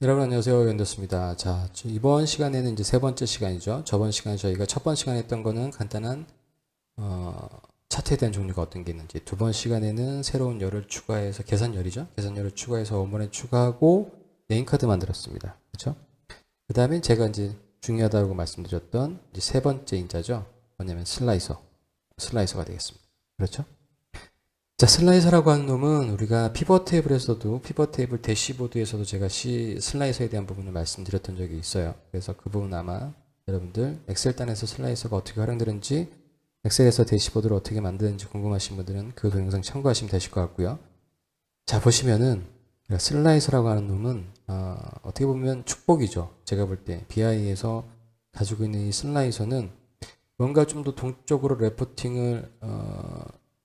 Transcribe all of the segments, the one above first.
여러분 안녕하세요. 연도스입니다. 자, 이번 시간에는 이제 세 번째 시간이죠. 저번 시간에 저희가 첫 번 시간에 했던 거는 간단한 차트에 대한 종류가 어떤 게 있는지, 두 번 시간에는 새로운 열을 추가해서 계산열이죠. 계산열을 추가해서 원본에 추가하고 네임카드 만들었습니다. 그렇죠? 그 다음에 제가 이제 중요하다고 말씀드렸던 이제 세 번째 인자죠. 뭐냐면 슬라이서가 되겠습니다. 그렇죠? 자, 슬라이서라고 하는 놈은 우리가 피벗 테이블에서도, 피벗 테이블 대시보드에서도 제가 슬라이서에 대한 부분을 말씀드렸던 적이 있어요. 그래서 그 부분 아마 여러분들 엑셀단에서 슬라이서가 어떻게 활용되는지, 엑셀에서 대시보드를 어떻게 만드는지 궁금하신 분들은 그 동영상 참고하시면 되실 것 같고요. 자, 보시면은 슬라이서라고 하는 놈은 어떻게 보면 축복이죠. 제가 볼 때 BI에서 가지고 있는 이 슬라이서는 뭔가 좀 더 동적으로 레포팅을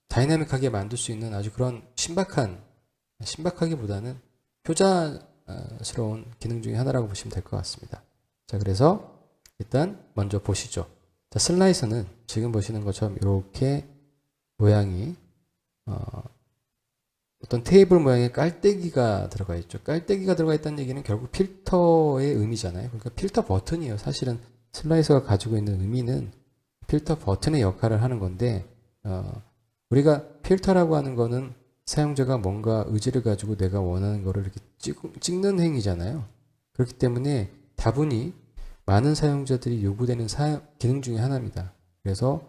다이나믹하게 만들 수 있는 아주 그런 신박하기보다는 효자스러운 기능 중에 하나라고 보시면 될 것 같습니다. 자, 그래서 일단 먼저 보시죠. 자, 슬라이서는 지금 보시는 것처럼 이렇게 모양이 어떤 테이블 모양의 깔때기가 들어가 있죠. 깔때기가 들어가 있다는 얘기는 결국 필터의 의미잖아요. 그러니까 필터 버튼이에요. 사실은 슬라이서가 가지고 있는 의미는 필터 버튼의 역할을 하는 건데 우리가 필터라고 하는 거는 사용자가 뭔가 의지를 가지고 내가 원하는 거를 이렇게 찍는 행위잖아요. 그렇기 때문에 다분히 많은 사용자들이 요구되는 기능 중에 하나입니다. 그래서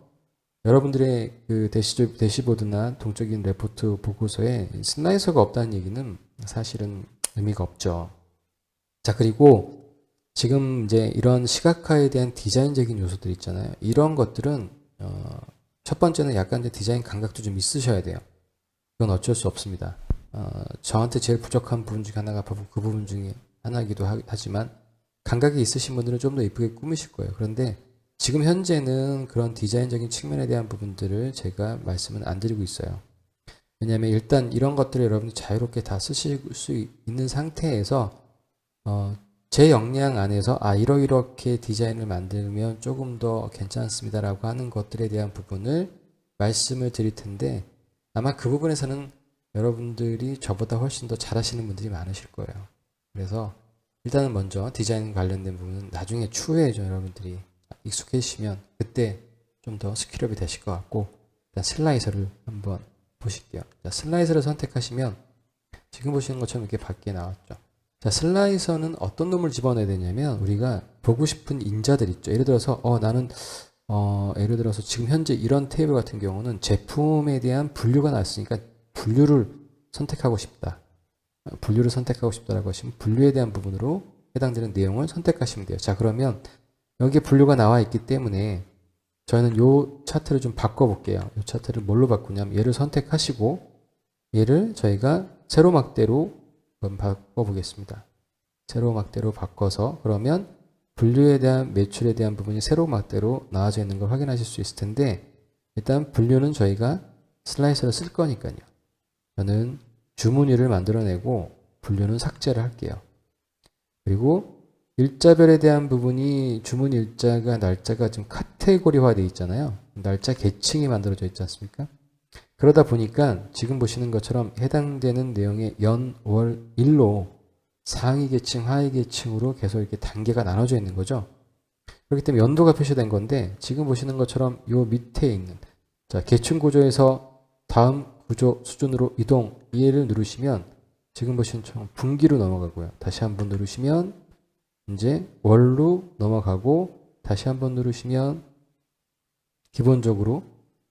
여러분들의 그 대시보드나 동적인 레포트 보고서에 슬라이서가 없다는 얘기는 사실은 의미가 없죠. 자, 그리고 지금 이제 이런 시각화에 대한 디자인적인 요소들 있잖아요. 이런 것들은 첫 번째는 약간 이제 디자인 감각도 좀 있으셔야 돼요. 그건 어쩔 수 없습니다. 저한테 제일 부족한 부분 중에 하나가 바로 그 부분 중에 하나이기도 하지만 감각이 있으신 분들은 좀 더 이쁘게 꾸미실 거예요. 그런데 지금 현재는 그런 디자인적인 측면에 대한 부분들을 제가 말씀을 안 드리고 있어요. 왜냐하면 일단 이런 것들을 여러분이 자유롭게 다 쓰실 수 있는 상태에서 제 역량 안에서 이렇게 디자인을 만들면 조금 더 괜찮습니다라고 하는 것들에 대한 부분을 말씀을 드릴 텐데 아마 그 부분에서는 여러분들이 저보다 훨씬 더 잘하시는 분들이 많으실 거예요. 그래서 일단은 먼저 디자인 관련된 부분은 나중에 추후에 여러분들이 익숙해지시면 그때 좀 더 스킬업이 되실 것 같고 일단 슬라이서를 한번 보실게요. 자, 슬라이서를 선택하시면 지금 보시는 것처럼 이렇게 밖에 나왔죠. 자, 슬라이서는 어떤 놈을 집어넣어야 되냐면 우리가 보고 싶은 인자들 있죠. 예를 들어서 나는 예를 들어서 지금 현재 이런 테이블 같은 경우는 제품에 대한 분류가 나왔으니까 분류를 선택하고 싶다. 분류를 선택하고 싶다라고 하시면 분류에 대한 부분으로 해당되는 내용을 선택하시면 돼요. 자, 그러면 여기에 분류가 나와 있기 때문에 저희는 이 차트를 좀 바꿔볼게요. 이 차트를 뭘로 바꾸냐면 얘를 선택하시고 얘를 저희가 세로 막대로 한번 바꿔보겠습니다. 세로 막대로 바꿔서 그러면 분류에 대한 매출에 대한 부분이 세로 막대로 나와져 있는 걸 확인하실 수 있을 텐데 일단 분류는 저희가 슬라이서를 쓸 거니까요. 저는 주문일을 만들어내고 분류는 삭제를 할게요. 그리고 일자별에 대한 부분이 주문 일자가 날짜가 좀 카테고리화 되어 있잖아요. 날짜 계층이 만들어져 있지 않습니까? 그러다 보니까 지금 보시는 것처럼 해당되는 내용의 연, 월, 일로 상위 계층, 하위 계층으로 계속 이렇게 단계가 나눠져 있는 거죠. 그렇기 때문에 연도가 표시된 건데 지금 보시는 것처럼 요 밑에 있는 자, 계층 구조에서 다음 구조 수준으로 이동 이해를 누르시면 지금 보시는 것처럼 분기로 넘어가고요. 다시 한번 누르시면 이제 월로 넘어가고 다시 한번 누르시면 기본적으로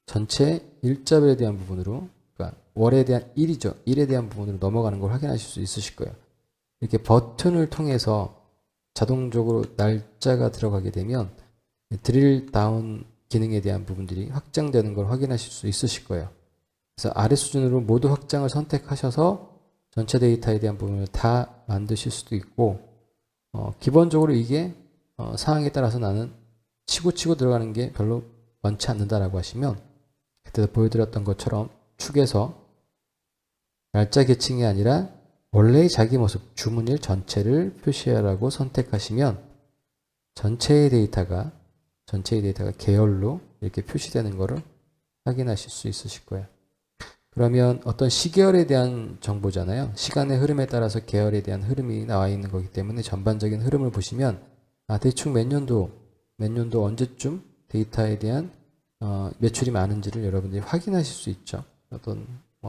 전체 일자별에 대한 부분으로 그러니까 월에 대한 일이죠. 일에 대한 부분으로 넘어가는 걸 확인하실 수 있으실 거예요. 이렇게 버튼을 통해서 자동적으로 날짜가 들어가게 되면 드릴 다운 기능에 대한 부분들이 확장되는 걸 확인하실 수 있으실 거예요. 그래서 아래 수준으로 모두 확장을 선택하셔서 전체 데이터에 대한 부분을 다 만드실 수도 있고 기본적으로 이게 상황에 따라서 나는 치고 들어가는 게 별로 원치 않는다라고 하시면 그때도 보여드렸던 것처럼 축에서 날짜 계층이 아니라 원래의 자기 모습 주문일 전체를 표시하라고 선택하시면 전체의 데이터가 계열로 이렇게 표시되는 것을 확인하실 수 있으실 거예요. 그러면 어떤 시계열에 대한 정보잖아요. 시간의 흐름에 따라서 계열에 대한 흐름이 나와 있는 거기 때문에 전반적인 흐름을 보시면 대충 몇 년도 언제쯤 데이터에 대한 매출이 많은지를 여러분들이 확인하실 수 있죠. 어떤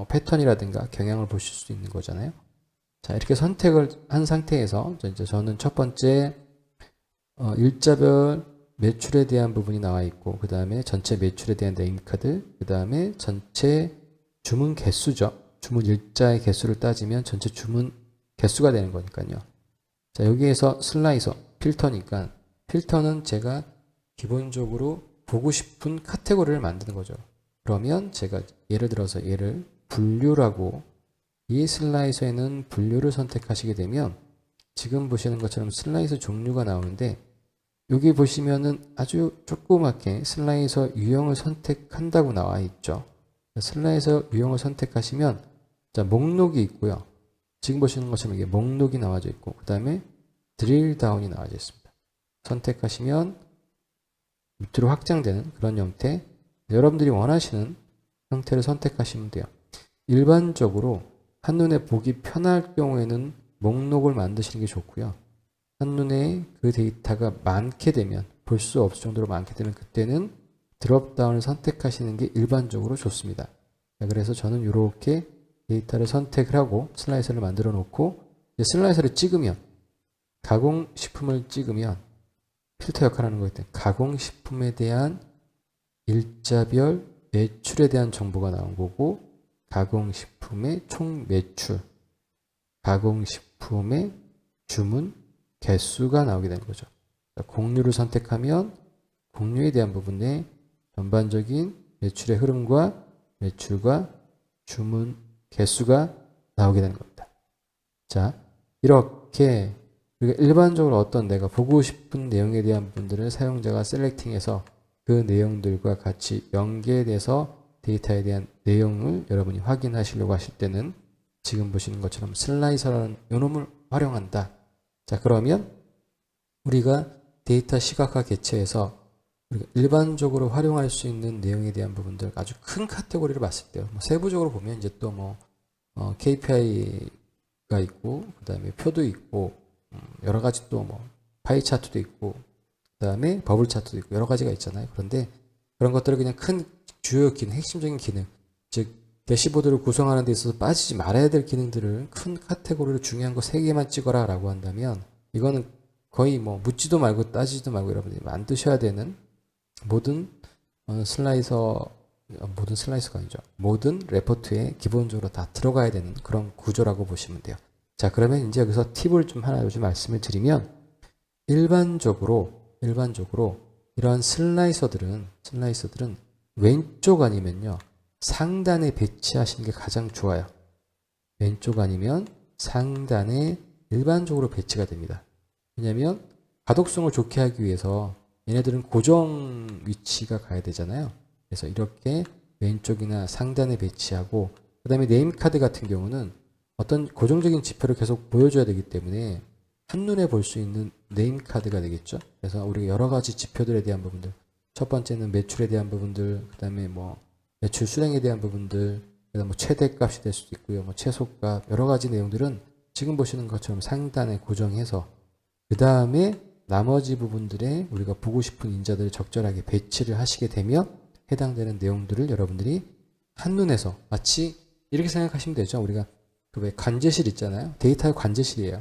패턴이라든가 경향을 보실 수 있는 거잖아요. 자, 이렇게 선택을 한 상태에서 이제 저는 첫 번째 일자별 매출에 대한 부분이 나와 있고, 그 다음에 전체 매출에 대한 네임카드, 그 다음에 전체 주문 개수죠. 주문 일자의 개수를 따지면 전체 주문 개수가 되는 거니까요. 자, 여기에서 슬라이서, 필터니까 필터는 제가 기본적으로 보고 싶은 카테고리를 만드는 거죠. 그러면 제가 예를 들어서 얘를 분류라고, 이 슬라이서에는 분류를 선택하시게 되면 지금 보시는 것처럼 슬라이서 종류가 나오는데, 여기 보시면은 아주 조그맣게 슬라이서 유형을 선택한다고 나와 있죠. 슬라이서 유형을 선택하시면 자, 목록이 있고요. 지금 보시는 것처럼 이게 목록이 나와져 있고, 그 다음에 드릴 다운이 나와져 있습니다. 선택하시면 밑으로 확장되는 그런 형태, 여러분들이 원하시는 형태를 선택하시면 돼요. 일반적으로 한눈에 보기 편할 경우에는 목록을 만드시는 게 좋고요. 한눈에 그 데이터가 많게 되면, 볼 수 없을 정도로 많게 되면 그때는 드롭다운을 선택하시는 게 일반적으로 좋습니다. 그래서 저는 이렇게 데이터를 선택을 하고 슬라이서를 만들어 놓고, 슬라이서를 찍으면, 가공식품을 찍으면 필터 역할을 하는 거기 때문에 가공식품에 대한 일자별 매출에 대한 정보가 나온 거고, 가공식품의 총 매출, 가공식품의 주문 개수가 나오게 되는 거죠. 공류를 선택하면 공류에 대한 부분에 전반적인 매출의 흐름과 매출과 주문 개수가 나오게 되는 겁니다. 자, 이렇게 일반적으로 어떤 내가 보고 싶은 내용에 대한 부분들을 사용자가 셀렉팅해서 그 내용들과 같이 연계돼서 데이터에 대한 내용을 여러분이 확인하시려고 하실 때는 지금 보시는 것처럼 슬라이서라는 요놈을 활용한다. 자, 그러면 우리가 데이터 시각화 개체에서 우리가 일반적으로 활용할 수 있는 내용에 대한 부분들 아주 큰 카테고리를 봤을 때요. 세부적으로 보면 이제 또 KPI가 있고, 그 다음에 표도 있고, 여러 가지 또 파이 차트도 있고, 그 다음에 버블 차트도 있고, 여러 가지가 있잖아요. 그런데 그런 것들을 그냥 큰 주요 기능, 핵심적인 기능, 즉 대시보드를 구성하는 데 있어서 빠지지 말아야 될 기능들을 큰 카테고리로 중요한 거 3개만 찍어라 라고 한다면, 이거는 거의 묻지도 말고 따지지도 말고 여러분들이 만드셔야 되는 모든 슬라이서가 아니죠. 모든 레포트에 기본적으로 다 들어가야 되는 그런 구조라고 보시면 돼요. 자, 그러면 이제 여기서 팁을 좀 하나 요즘 말씀을 드리면, 일반적으로 이러한 슬라이서들은 왼쪽 아니면요 상단에 배치하시는 게 가장 좋아요. 왼쪽 아니면 상단에 일반적으로 배치가 됩니다. 왜냐하면 가독성을 좋게 하기 위해서 얘네들은 고정 위치가 가야 되잖아요. 그래서 이렇게 왼쪽이나 상단에 배치하고, 그 다음에 네임카드 같은 경우는 어떤 고정적인 지표를 계속 보여줘야 되기 때문에 한눈에 볼 수 있는 네임카드가 되겠죠. 그래서 우리가 여러 가지 지표들에 대한 부분들, 첫 번째는 매출에 대한 부분들, 그 다음에 매출 수량에 대한 부분들, 그다음 최대값이 될 수도 있고요, 최소값, 여러 가지 내용들은 지금 보시는 것처럼 상단에 고정해서, 그 다음에 나머지 부분들에 우리가 보고 싶은 인자들을 적절하게 배치를 하시게 되면 해당되는 내용들을 여러분들이 한눈에서, 마치 이렇게 생각하시면 되죠. 우리가 왜 관제실 있잖아요. 데이터의 관제실이에요.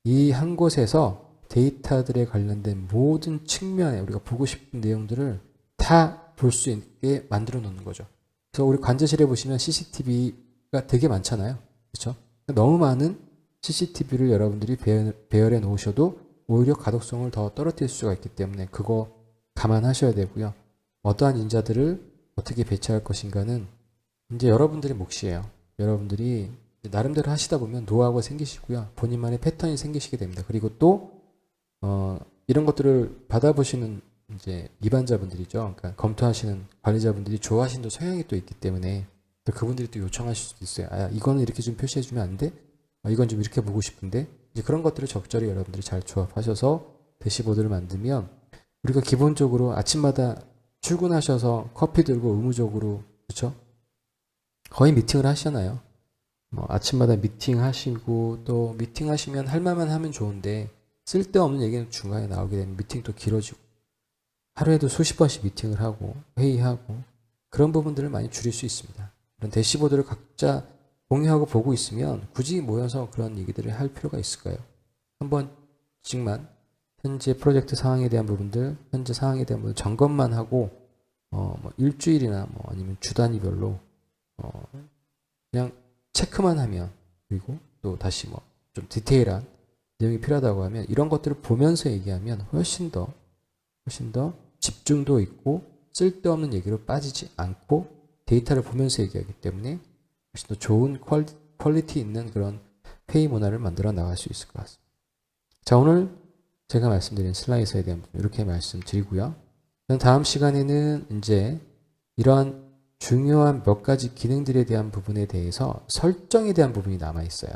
이 한 곳에서 데이터들에 관련된 모든 측면에 우리가 보고 싶은 내용들을 다 볼 수 있게 만들어 놓는 거죠. 그래서 우리 관제실에 보시면 CCTV가 되게 많잖아요. 그렇죠? 너무 많은 CCTV를 여러분들이 배열해 놓으셔도 오히려 가독성을 더 떨어뜨릴 수가 있기 때문에 그거 감안하셔야 되고요. 어떠한 인자들을 어떻게 배치할 것인가는 이제 여러분들의 몫이에요. 여러분들이 나름대로 하시다 보면 노하우가 생기시고요. 본인만의 패턴이 생기시게 됩니다. 그리고 또 이런 것들을 받아보시는 이제 입안자분들이죠. 그러니까 검토하시는 관리자분들이 좋아하시는 성향이 또 있기 때문에 또 그분들이 또 요청하실 수도 있어요. 이거는 이렇게 좀 표시해주면 안 돼? 이건 좀 이렇게 보고 싶은데, 이제 그런 것들을 적절히 여러분들이 잘 조합하셔서 대시보드를 만들면, 우리가 기본적으로 아침마다 출근하셔서 커피 들고 의무적으로, 그렇죠? 거의 미팅을 하시잖아요. 뭐 아침마다 미팅 하시고 또 미팅 하시면 할 말만 하면 좋은데 쓸데없는 얘기는 중간에 나오게 되면 미팅도 길어지고 하루에도 수십 번씩 미팅을 하고 회의하고 그런 부분들을 많이 줄일 수 있습니다. 그런 대시보드를 각자 공유하고 보고 있으면 굳이 모여서 그런 얘기들을 할 필요가 있을까요? 한 번씩만 현재 프로젝트 상황에 대한 부분들, 현재 상황에 대한 부분 점검만 하고 뭐 일주일이나 뭐 아니면 주 단위별로 그냥 체크만 하면 그리고 또 다시 뭐 좀 디테일한 내용이 필요하다고 하면 이런 것들을 보면서 얘기하면 훨씬 더 집중도 있고 쓸데없는 얘기로 빠지지 않고 데이터를 보면서 얘기하기 때문에 훨씬 더 좋은 퀄리티 있는 그런 회의 문화를 만들어 나갈 수 있을 것 같습니다. 자, 오늘 제가 말씀드린 슬라이서에 대한 부분 이렇게 말씀드리고요. 다음 시간에는 이제 이러한 중요한 몇 가지 기능들에 대한 부분에 대해서 설정에 대한 부분이 남아 있어요.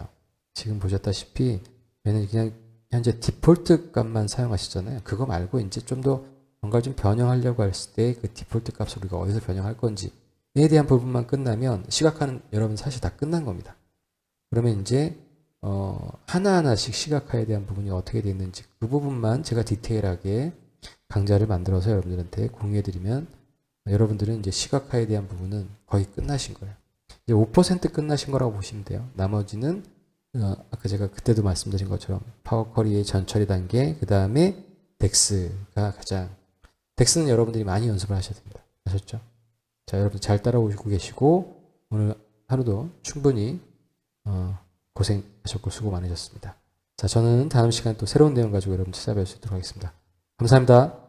지금 보셨다시피 얘는 그냥 현재 디폴트 값만 사용하시잖아요. 그거 말고 이제 좀 더 뭔가 좀 변형하려고 했을 때 그 디폴트 값을 우리가 어디서 변형할 건지에 대한 부분만 끝나면 시각화는 여러분 사실 다 끝난 겁니다. 그러면 이제 하나하나씩 시각화에 대한 부분이 어떻게 되어 있는지 그 부분만 제가 디테일하게 강좌를 만들어서 여러분들한테 공유해드리면 여러분들은 이제 시각화에 대한 부분은 거의 끝나신 거예요. 이제 5% 끝나신 거라고 보시면 돼요. 나머지는 아까 제가 그때도 말씀드린 것처럼 파워 쿼리의 전처리 단계, 그 다음에 덱스가 덱스는 여러분들이 많이 연습을 하셔야 됩니다. 아셨죠? 자, 여러분 잘 따라오고 계시고 오늘 하루도 충분히 고생하셨고 수고 많으셨습니다. 자, 저는 다음 시간에 또 새로운 내용 가지고 여러분 찾아뵐 수 있도록 하겠습니다. 감사합니다.